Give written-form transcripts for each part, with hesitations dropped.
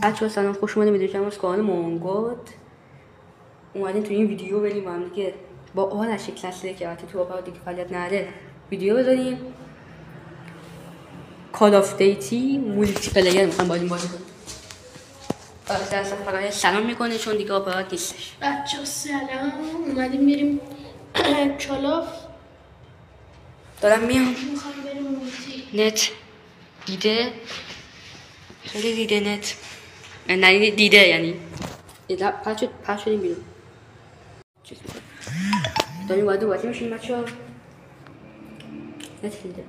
بچه‌ها سلام، خوش اومدید به کانال کانال مونگود. اومدیم تو این ویدیو بریم با هم دیگه با آرش کلاس که وقتی تو آپارا دیگه فعالیت نره ویدیو بذاریم. کال آف دیتی مولتی پلیر میخوام بازی کنیم. آرش اصلا فقط سلام میکنه چون دیگه آپارا نیستش. بچه‌ها سلام، اومدیم بریم کالاف. دارم میام. میخوام بریم مولتی. نت دیده خیلی دیده نت نه دیده یعنی پس شدیم بیرون. داریم وارد بازی میشیم بچه‌ها. نت دیده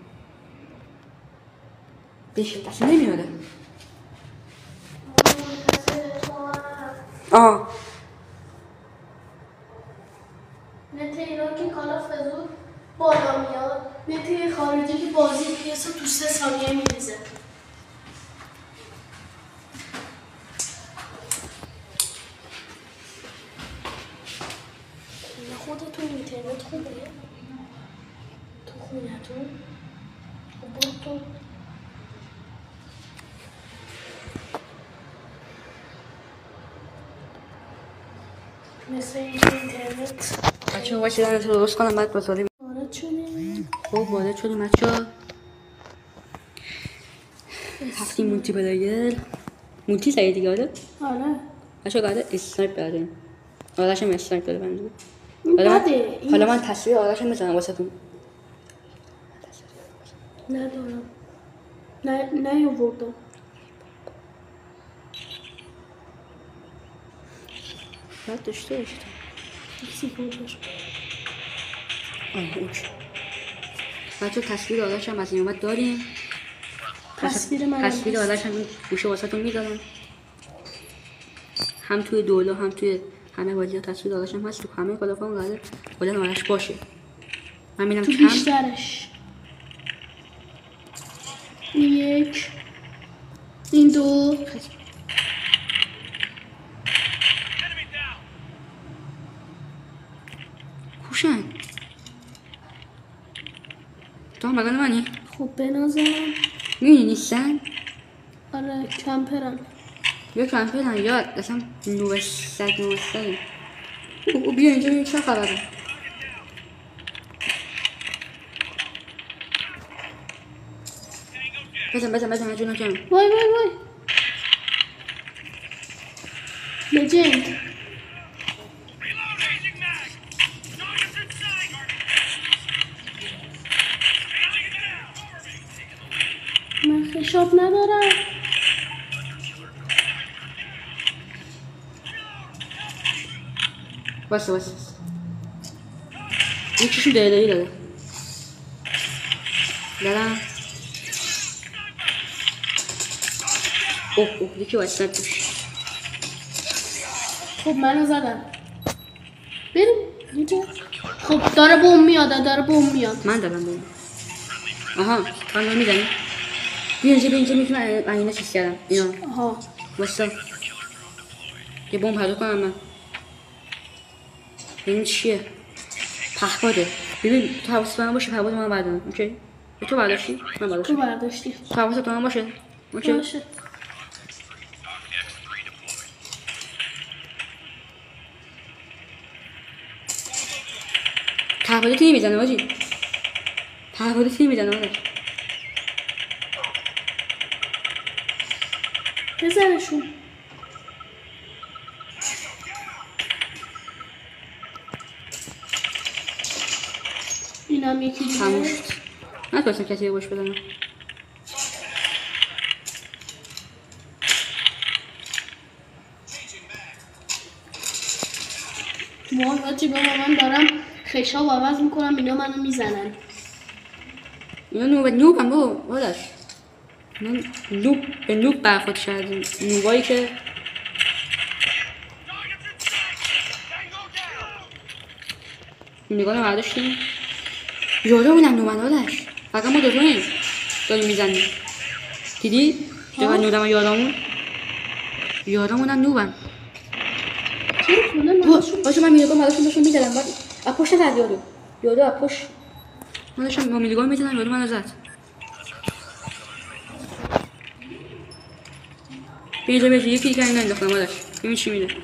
بشه دست نمیاره. نت ایران که کالاف زود بالا میاد، نت خارجی که بازی پیاسو تو 3 ثانیه میریزه. خودتون اینترنت خوبه؟ تو خونتون؟ خب برو تو مثل اینترنت بچه‌ها واسه دارم درست کنم بعد بازاری وارد شدیم. خب وارد شدیم بچه‌ها. هفتیم مولتی پلیر مولتی سعی دیگه آره بچه‌ها قاعده اسنایپ داره. آرش هم اسنایپ داره بنده. حالا من تصویر آرش رو میزنم واسهتون. ندارم نیاوردم. باید داشته باشید. اوکی بچه‌ها تصویر آرش هم از این اومد داریم. تصویر آرش هم گوشه واسهتون میذارم. هم توی دولا هم توی همه بازی‌ها تصویر آرش هم هست. تو همه کلافام قراره کلا آرش باشه. من میرم تو بیشترش یک این دو کوشن تو هم بگن منی؟ خب بنازم میبینی نیستن؟ آره کمپرن یا کمپرن یا اصلا نوستد او بیا اینجا ببین چه خبره. بزن جونم جانم. وای لجند من خشاب ندارم. واسه یکیشون دهدهی داره دارم. اوه یکی واسه توش. خب منو زدم بریم اینجا. خب داره بوم میاد من دارم بوم. آها تو هم میزنی؟ بیا اینجا میتونم اینا چیز کردم اینا. آها واسه یه بوم پردو کنم من. این چیه؟ پهپاده. ببین تو حواست به من باشه پهپاد من بردارم. اوکی تو برداشتی؟ من تو برداشتی. تو حواست به من باشه. اوکی باشه. پهپاده تیمی میزنه باجی. پهپاده تیمی میزنه آره. بزنشون. اینم یکی دیگه. تموم شد. نتونستم کسی رو باش بزنم. واجی بابا من دارم خشاب عوض میکنم اینا منو میزنن. اینا نوبم بابا آرش. من نوب برخورد کردیم. نوبایی که نگاه برداشتیم یادمونم نوبن آرش. فقط ما دوتاییم داریم میزنیم. دیدی؟ چقدر نودم یادمونم نوبن. باشه من میگم براشون داشتم میزدم بعد اپوش نزد یادو اپوش من داشتم با میلیگان میزدم یادو منو زد. بیجا یکی دیگه این انداختم آدش ببین چی میده.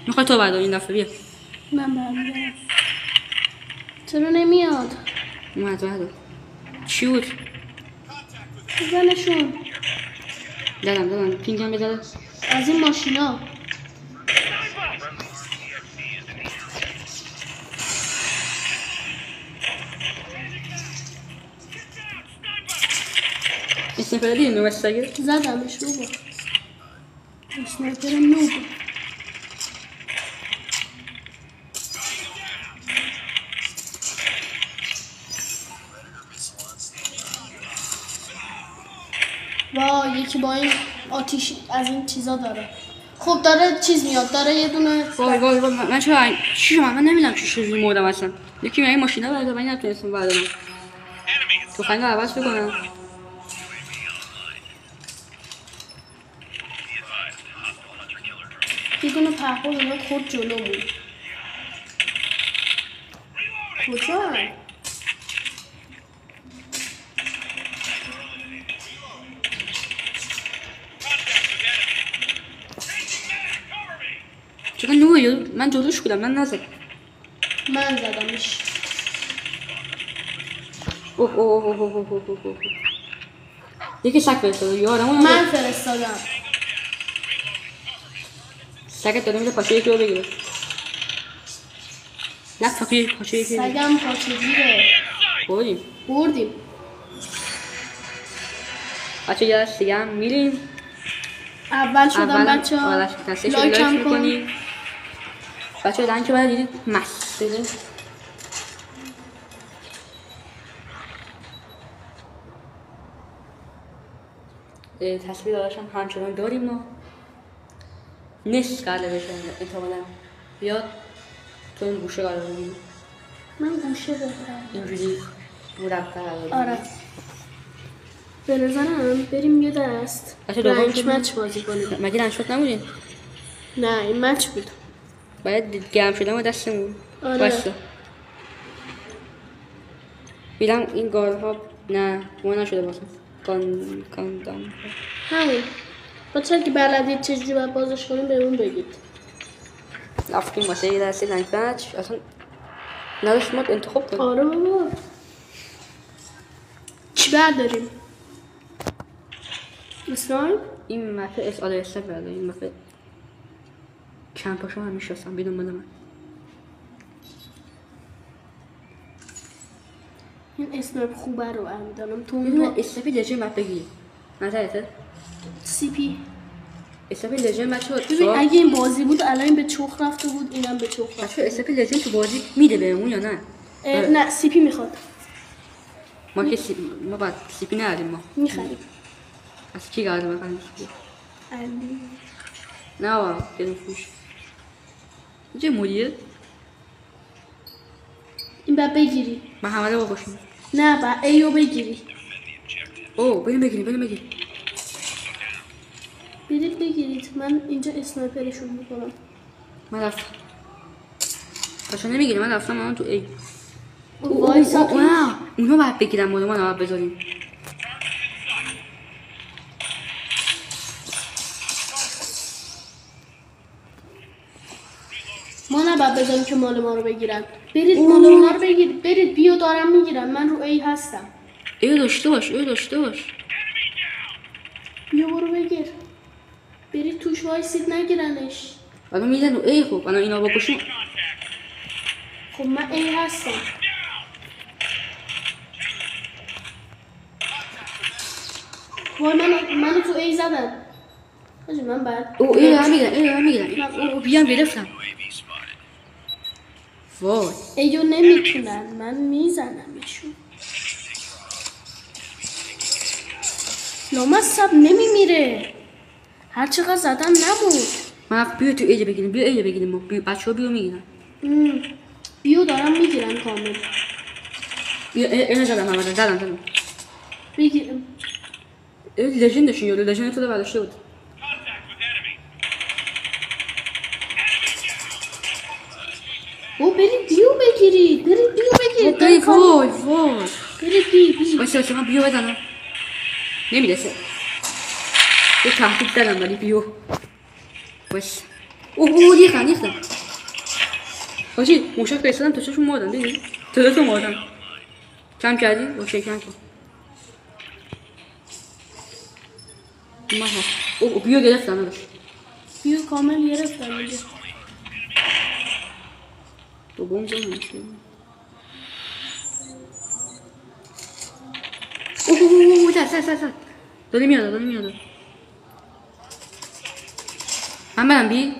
میخوای تو بردار این دفعه بیا. من برمیدارم. چرا نمیاد؟ اومد بردار. چی بود؟ بزنشون. دادم پینگم بزده از این ماشینا. اسنایپر دیدی نو استاگه؟ زدمش رو با اسنایپر نو با وای یکی با این آتیش از این چیزا داره. خب داره چیز میاد داره یه دونه وای من چرا چی شما من نمیدونم چجوری مردم اصلا. یکی میگه ماشینا برده من نتونستم بردارم. تفنگ رو عوض بکنم. یه دونه پهپاد اومد خود جلومون. کجا؟ چرا نوعی من جلوش بودم من نزد. من زدمش. اوه یکی سگ فرستاده یارمون من فرستادم. سگت داره میره پاچه یکی رو بگیره. نه پاچه یکی سگم پاچه گیره. بردیم بچه یه دست دیگه هم میریم. اول شدم بچه ها لایک هم کنیم. بچه ها دنگ که باید دیدید مسته تصویر داداشم همچنان داریم ما نصف کرده بشه احتمالا بیاد تو این گوشه قرار بگیریم. من گوشه بهترم اینجوری مربع آره به نظرم بریم یه دست رنج مچ بازی کنیم. مگه رنج مچ نبودیم؟ نه این مچ بود. باید گرم شدن و دستمون آره بسته بیدم این گارها نه ما نشده باسم کاندام همین بچه که بلدید چجوری باید بازش کنیم به اون بگید. رفتیم واسه یه دستی رنج مچ اصلا نداشت ما انتخاب کنیم. آره بابا چی برداریم؟ اسنایپ؟ این مپه آره اسنایپ برده این مپه چند پاشو هم میشستم بیدون بده من. این اسنایپ خوبه رو برمیدارم تو میدونم اسنایپی لجن باید بگیری نظرته؟ سی پی اسنایپی لجن بچه ها ببین اگه این بازی بود الان به چخ رفته بود اینم به چخ رفته. بچه اسنایپی لجن تو بازی میده بهمون یا نه؟ نه سی پی میخواد. ما که ما باید سی پی نداریم ما میخریم. از کی قراره بخریم سی پی؟ علی نه بابا گرم فروش اینجا مولیه؟ این باید بگیری. من همه رو باشیم. نه باید ایو بگیری. اوه بریم بگیریم برید بگیرید. من اینجا اسنایپرشون میکنم. من رفتم باشا نمیگیرم من رفتم من تو ای وایسا اونا باید بگیرم ما نباید بذاریم. ما نباید بذاریم که مال ما رو بگیرن. برید مال ما رو بگیرید. برید بیو دارم میگیرن. من رو ای هستم. ای داشته باش بیو برو بگیر. برید توش وایسید نگیرنش. الان میزن رو ای. خب الان اینا بکشیم. خب من ای هستم. وای منو تو ای زدن. من بعد ای رو هم میگیرن بیام گرفتم. وای ایو نمیتونن من میزنمشون. لامصب نمیمیره. هر چقدر زدم نبود. من بیا تو ایجا بگیریم ما بچه ها بیو میگیرن. بیو دارم میگیرن کامل. بیا اینو زدم بگیرم. لژندشون یارو لژند تو رو برداشته بود. برید بیو بگیرید. وای برید بی واسه من بیو بزنم نمیرسه. یه تهدید دارم ولی بیو بس اوه ریختن حاجی موشک فرستادم تا چشون مردن دیدی؟ تا مردن کم کردی؟ اوکی کم کن اوه بیو گرفتم نداشت بیو کامل گرفتم دیگه تو بوم زنم اوه سر داری میاد من برم بی؟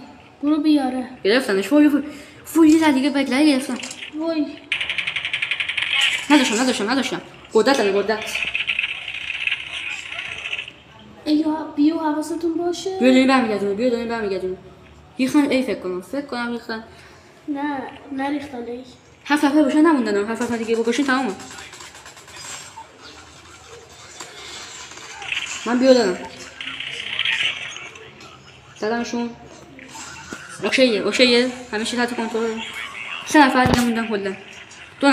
برو بیاره گرفتنش وای یه دیگه بگلره گرفتم وای نداشتم قدرت بیو حواستون باشه بیو داریم برمیگردونه ریختن ای فکر کنم ریختن نه نریختن ای 7 نفر باشن نموندن 7 نفر دیگه باشن تمومه من بیو دارم دادمشون اوکیه همیشه تحت کنترل 3 نفر دیگه موندن کلا 2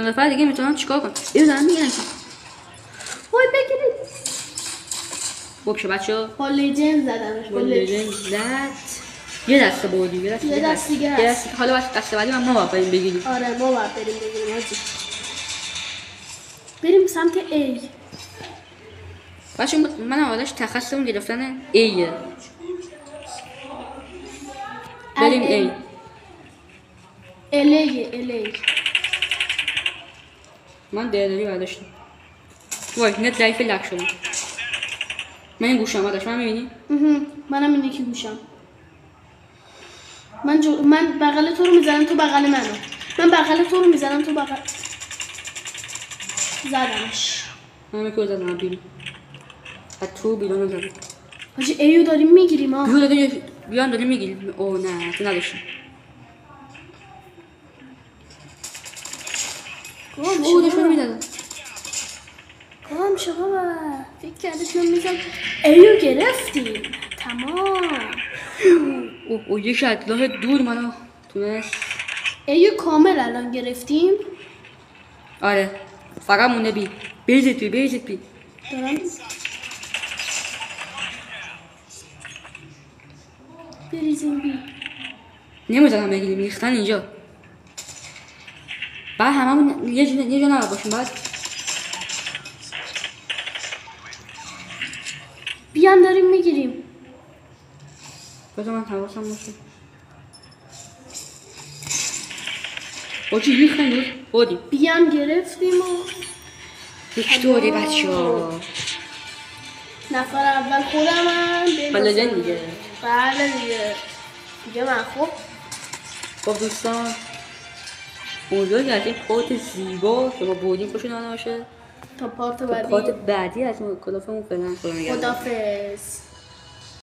نفر دیگه میتونن چیکار کنن اینو دارن میگیرن وای بگیرید ببشه بچه با لجند زدمش با لجند زد یه دسته بردی یه دست دیگه هست حالا دسته بعدی ما باید بریم بگیریم آره ما باید بریم بگیریم حاجی بریم سمت A بچه من اولش تخصصمون گرفتن A'یه بریم A LA من دلاری برداشتم وای نت ضعیف لک شدم من این گوشم برداشت من میبینی؟ منم این یکی گوشم من بغل تو رو میزنم تو بغل منو من بغل تو رو میزنم تو بغل زدمش من میکنم زدم بیرون از تو بیرون زدم حاجی ایو داریم میگیریم ها بیان داریم میگیریم اوه نه تو نداشتیم اوه داشتم میدادم کام شو بابا فکر کردش من میزم ایو گرفتیم تمام اوه یک اطلاع دور منو تونست ایو کامل الان گرفتیم آره فقط مونده بی بریزید بی دارم بریزیم بی نمیزدم بگیریم ریختن اینجا بعد هممون یه جا نباید باشیم بعد بیان داریم میگیریم بذار من حواسم باشه اوچی ریختن دور بودیم بیان گرفتیم و ویکتوری بچه‌ها نفر اول خودمم بله دیگه بله دیگه من خب دوستان امیدوارم که از این پارت زیبا که ما بودیم خوشتون اومده باشه تا پارت بعدی از کلافمون فعلا خدافظ